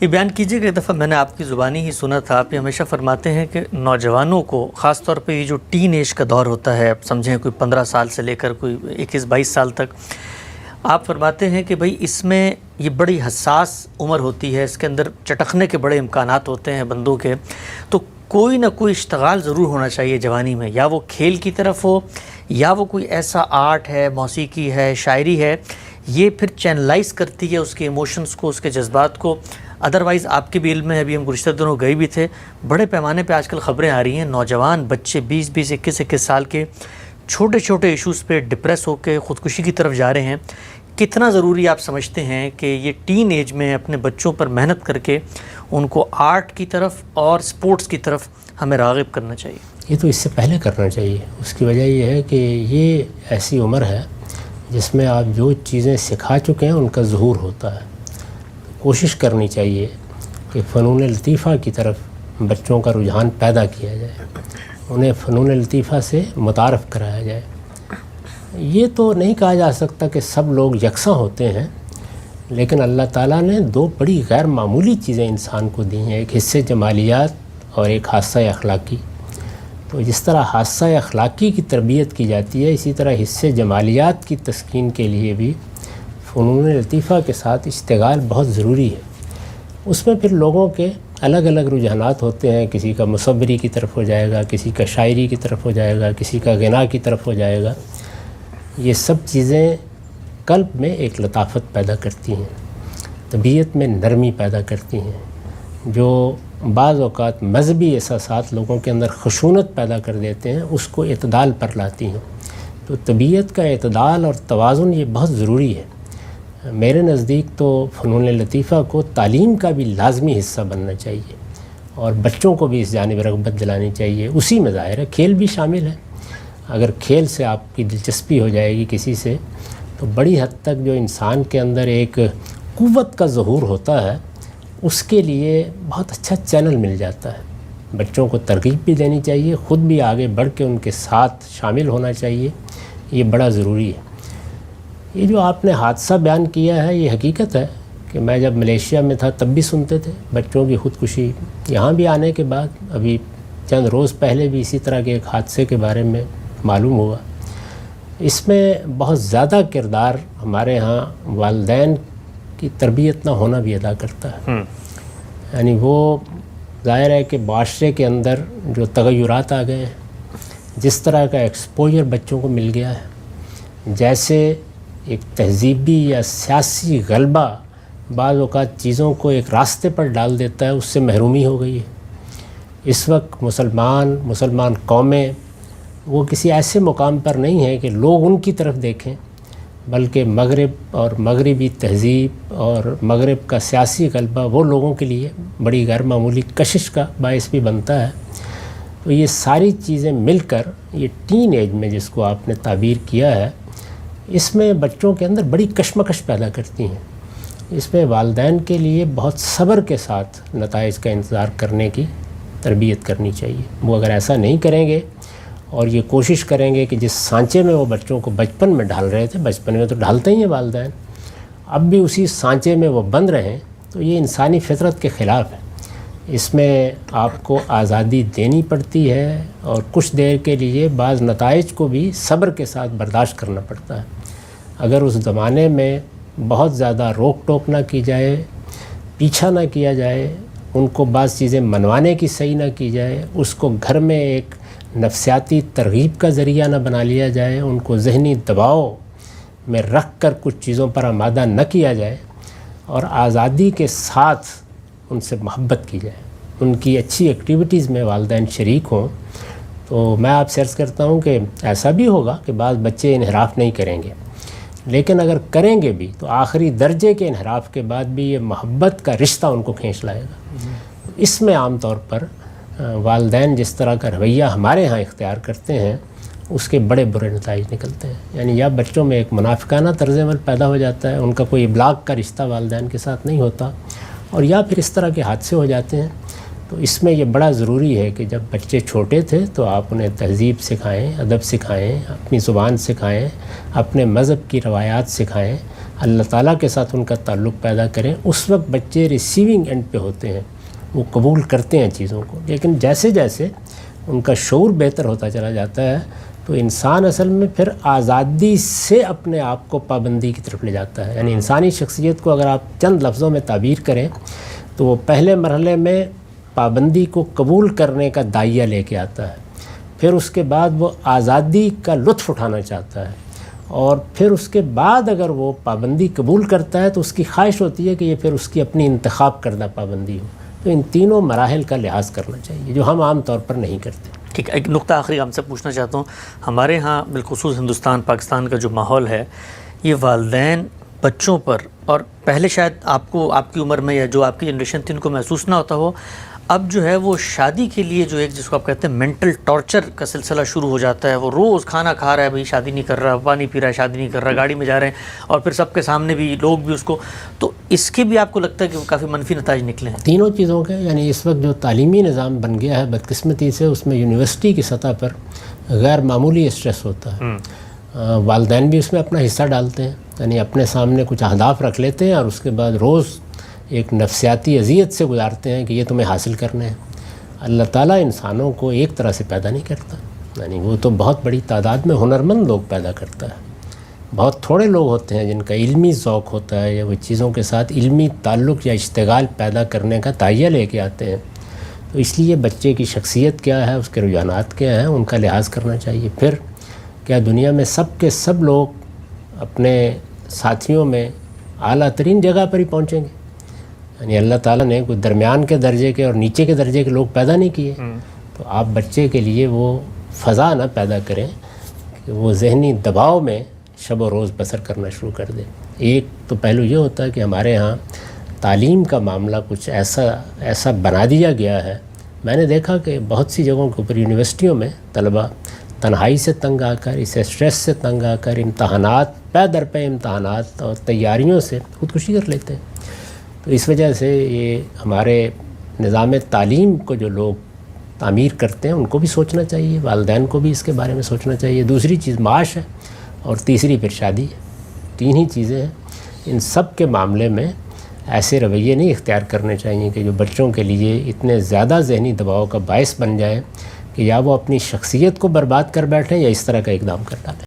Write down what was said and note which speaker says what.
Speaker 1: یہ بیان کیجیے کہ ایک دفعہ میں نے آپ کی زبانی ہی سنا تھا، آپ یہ ہمیشہ فرماتے ہیں کہ نوجوانوں کو خاص طور پہ یہ جو ٹین ایج کا دور ہوتا ہے، اب سمجھیں کوئی 15 سال سے لے کر کوئی 21-22 سال تک، آپ فرماتے ہیں کہ بھئی اس میں یہ بڑی حساس عمر ہوتی ہے، اس کے اندر چٹکنے کے بڑے امکانات ہوتے ہیں بندوں کے، تو کوئی نہ کوئی اشتغال ضرور ہونا چاہیے جوانی میں، یا وہ کھیل کی طرف ہو یا وہ کوئی ایسا آرٹ ہے، موسیقی ہے، شاعری ہے، یہ پھر چینلائز کرتی ہے اس کے ایموشنز کو، اس کے جذبات کو۔ ادروائز آپ کے بھی علم میں ابھی ہم گزشتہ دنوں گئے بھی تھے، بڑے پیمانے پہ آج کل خبریں آ رہی ہیں، نوجوان بچے 20-20 21-21 سال کے چھوٹے چھوٹے ایشوز پہ ڈپریس ہو کے خودکشی کی طرف جا رہے ہیں۔ کتنا ضروری آپ سمجھتے ہیں کہ یہ ٹین ایج میں اپنے بچوں پر محنت کر کے ان کو آرٹ کی طرف اور سپورٹس کی طرف ہمیں راغب کرنا چاہیے؟
Speaker 2: یہ تو اس سے پہلے کرنا چاہیے۔ اس کی وجہ یہ ہے کہ یہ ایسی عمر ہے جس میں آپ جو چیزیں سکھا چکے ہیں ان کا ظہور ہوتا ہے۔ کوشش کرنی چاہیے کہ فنون لطیفہ کی طرف بچوں کا رجحان پیدا کیا جائے، انہیں فنون لطیفہ سے متعارف کرایا جائے۔ یہ تو نہیں کہا جا سکتا کہ سب لوگ یکساں ہوتے ہیں، لیکن اللہ تعالیٰ نے دو بڑی غیر معمولی چیزیں انسان کو دی ہیں، ایک حصہ جمالیات اور ایک حادثہ اخلاقی۔ تو جس طرح حادثہ اخلاقی کی تربیت کی جاتی ہے، اسی طرح حصہ جمالیات کی تسکین کے لیے بھی فنون لطیفہ کے ساتھ اشتغال بہت ضروری ہے۔ اس میں پھر لوگوں کے الگ الگ رجحانات ہوتے ہیں، کسی کا مصوری کی طرف ہو جائے گا، کسی کا شاعری کی طرف ہو جائے گا، کسی کا غنا کی طرف ہو جائے گا۔ یہ سب چیزیں قلب میں ایک لطافت پیدا کرتی ہیں، طبیعت میں نرمی پیدا کرتی ہیں، جو بعض اوقات مذہبی احساسات لوگوں کے اندر خشونت پیدا کر دیتے ہیں، اس کو اعتدال پر لاتی ہیں۔ تو طبیعت کا اعتدال اور توازن یہ بہت ضروری ہے۔ میرے نزدیک تو فنون لطیفہ کو تعلیم کا بھی لازمی حصہ بننا چاہیے، اور بچوں کو بھی اس جانب رغبت دلانی چاہیے۔ اسی میں ظاہر ہے کھیل بھی شامل ہے۔ اگر کھیل سے آپ کی دلچسپی ہو جائے گی کسی سے، تو بڑی حد تک جو انسان کے اندر ایک قوت کا ظہور ہوتا ہے، اس کے لیے بہت اچھا چینل مل جاتا ہے۔ بچوں کو ترغیب بھی دینی چاہیے، خود بھی آگے بڑھ کے ان کے ساتھ شامل ہونا چاہیے، یہ بڑا ضروری ہے۔ یہ جو آپ نے حادثہ بیان کیا ہے، یہ حقیقت ہے کہ میں جب ملیشیا میں تھا تب بھی سنتے تھے بچوں کی خودکشی۔ یہاں بھی آنے کے بعد ابھی چند روز پہلے بھی اسی طرح کے ایک حادثے کے بارے میں معلوم ہوا۔ اس میں بہت زیادہ کردار ہمارے ہاں والدین کی تربیت نہ ہونا بھی ادا کرتا ہے۔ یعنی وہ ظاہر ہے کہ معاشرے کے اندر جو تغیرات آ گئے ہیں، جس طرح کا ایکسپوجر بچوں کو مل گیا ہے، جیسے ایک تہذیبی یا سیاسی غلبہ بعض اوقات چیزوں کو ایک راستے پر ڈال دیتا ہے، اس سے محرومی ہو گئی ہے۔ اس وقت مسلمان قومیں وہ کسی ایسے مقام پر نہیں ہیں کہ لوگ ان کی طرف دیکھیں، بلکہ مغرب اور مغربی تہذیب اور مغرب کا سیاسی غلبہ وہ لوگوں کے لیے بڑی غیر معمولی کشش کا باعث بھی بنتا ہے۔ تو یہ ساری چیزیں مل کر یہ ٹین ایج میں جس کو آپ نے تعبیر کیا ہے، اس میں بچوں کے اندر بڑی کشمکش پیدا کرتی ہیں۔ اس میں والدین کے لیے بہت صبر کے ساتھ نتائج کا انتظار کرنے کی تربیت کرنی چاہیے۔ وہ اگر ایسا نہیں کریں گے اور یہ کوشش کریں گے کہ جس سانچے میں وہ بچوں کو بچپن میں ڈھال رہے تھے، بچپن میں تو ڈھالتے ہی ہیں والدین، اب بھی اسی سانچے میں وہ بند رہیں، تو یہ انسانی فطرت کے خلاف ہے۔ اس میں آپ کو آزادی دینی پڑتی ہے، اور کچھ دیر کے لیے بعض نتائج کو بھی صبر کے ساتھ برداشت کرنا پڑتا ہے۔ اگر اس زمانے میں بہت زیادہ روک ٹوک نہ کی جائے، پیچھا نہ کیا جائے، ان کو بعض چیزیں منوانے کی صحیح نہ کی جائے، اس کو گھر میں ایک نفسیاتی ترغیب کا ذریعہ نہ بنا لیا جائے، ان کو ذہنی دباؤ میں رکھ کر کچھ چیزوں پر آمادہ نہ کیا جائے، اور آزادی کے ساتھ ان سے محبت کی جائے، ان کی اچھی ایکٹیویٹیز میں والدین شریک ہوں، تو میں آپ سے عرض کرتا ہوں کہ ایسا بھی ہوگا کہ بعض بچے انحراف نہیں کریں گے، لیکن اگر کریں گے بھی تو آخری درجے کے انحراف کے بعد بھی یہ محبت کا رشتہ ان کو کھینچ لائے گا۔ اس میں عام طور پر والدین جس طرح کا رویہ ہمارے ہاں اختیار کرتے ہیں، اس کے بڑے برے نتائج نکلتے ہیں۔ یعنی یا بچوں میں ایک منافقانہ طرز عمل پیدا ہو جاتا ہے، ان کا کوئی ابلاغ کا رشتہ والدین کے ساتھ نہیں ہوتا، اور یا پھر اس طرح کے حادثے ہو جاتے ہیں۔ تو اس میں یہ بڑا ضروری ہے کہ جب بچے چھوٹے تھے تو آپ انہیں تہذیب سکھائیں، ادب سکھائیں، اپنی زبان سکھائیں، اپنے مذہب کی روایات سکھائیں، اللہ تعالیٰ کے ساتھ ان کا تعلق پیدا کریں. اس وقت بچے ریسیونگ اینڈ پہ ہوتے ہیں, وہ قبول کرتے ہیں چیزوں کو. لیکن جیسے جیسے ان کا شعور بہتر ہوتا چلا جاتا ہے تو انسان اصل میں پھر آزادی سے اپنے آپ کو پابندی کی طرف لے جاتا ہے. یعنی انسانی شخصیت کو اگر آپ چند لفظوں میں تعبیر کریں تو وہ پہلے مرحلے میں پابندی کو قبول کرنے کا داعیہ لے کے آتا ہے, پھر اس کے بعد وہ آزادی کا لطف اٹھانا چاہتا ہے, اور پھر اس کے بعد اگر وہ پابندی قبول کرتا ہے تو اس کی خواہش ہوتی ہے کہ یہ پھر اس کی اپنی انتخاب کردہ پابندی ہو. تو ان تینوں مراحل کا لحاظ کرنا چاہیے جو ہم عام طور پر نہیں کرتے.
Speaker 1: ٹھیک ہے, ایک نقطہ آخری ہم سے پوچھنا چاہتا ہوں. ہمارے ہاں بالخصوص ہندوستان پاکستان کا جو ماحول ہے, یہ والدین بچوں پر, اور پہلے شاید آپ کو آپ کی عمر میں یا جو آپ کی جنریشن تھی ان کو محسوس نہ ہوتا ہو, اب جو ہے وہ شادی کے لیے جو ایک جس کو آپ کہتے ہیں مینٹل ٹارچر کا سلسلہ شروع ہو جاتا ہے. وہ روز کھانا کھا رہا ہے, بھائی شادی نہیں کر رہا, پانی پی رہا ہے, شادی نہیں کر رہا, گاڑی میں جا رہے ہیں, اور پھر سب کے سامنے بھی لوگ بھی اس کو. تو اس کے بھی آپ کو لگتا ہے کہ وہ کافی منفی نتائج نکلے ہیں؟
Speaker 2: تینوں چیزوں کے, یعنی اس وقت جو تعلیمی نظام بن گیا ہے بدقسمتی سے, اس میں یونیورسٹی کی سطح پر غیر معمولی اسٹریس ہوتا ہے. والدین بھی اس میں اپنا حصہ ڈالتے ہیں, یعنی اپنے سامنے کچھ اہداف رکھ لیتے ہیں اور اس کے بعد روز ایک نفسیاتی اذیت سے گزارتے ہیں کہ یہ تمہیں حاصل کرنا ہے. اللہ تعالیٰ انسانوں کو ایک طرح سے پیدا نہیں کرتا, یعنی وہ تو بہت بڑی تعداد میں ہنرمند لوگ پیدا کرتا ہے. بہت تھوڑے لوگ ہوتے ہیں جن کا علمی ذوق ہوتا ہے یا وہ چیزوں کے ساتھ علمی تعلق یا اشتغال پیدا کرنے کا داعیہ لے کے آتے ہیں. تو اس لیے بچے کی شخصیت کیا ہے, اس کے رجحانات کیا ہیں, ان کا لحاظ کرنا چاہیے. پھر کیا دنیا میں سب کے سب لوگ اپنے ساتھیوں میں اعلیٰ ترین جگہ پر ہی پہنچیں گے؟ یعنی اللہ تعالیٰ نے کوئی درمیان کے درجے کے اور نیچے کے درجے کے لوگ پیدا نہیں کیے. تو آپ بچے کے لیے وہ فضا نہ پیدا کریں کہ وہ ذہنی دباؤ میں شب و روز بسر کرنا شروع کر دے. ایک تو پہلو یہ ہوتا ہے کہ ہمارے ہاں تعلیم کا معاملہ کچھ ایسا بنا دیا گیا ہے. میں نے دیکھا کہ بہت سی جگہوں کے اوپر یونیورسٹیوں میں طلباء تنہائی سے تنگ آ کر, اس اسٹریس سے تنگ آ کر, امتحانات پے در پے امتحانات اور تیاریوں سے خودکشی کر لیتے ہیں. تو اس وجہ سے یہ ہمارے نظام تعلیم کو جو لوگ تعمیر کرتے ہیں ان کو بھی سوچنا چاہیے, والدین کو بھی اس کے بارے میں سوچنا چاہیے. دوسری چیز معاش ہے, اور تیسری پھر شادی ہے. تین ہی چیزیں ہیں. ان سب کے معاملے میں ایسے رویے نہیں اختیار کرنے چاہیے کہ جو بچوں کے لیے اتنے زیادہ ذہنی دباؤ کا باعث بن جائیں کہ یا وہ اپنی شخصیت کو برباد کر بیٹھیں یا اس طرح کا اقدام کر ڈالیں.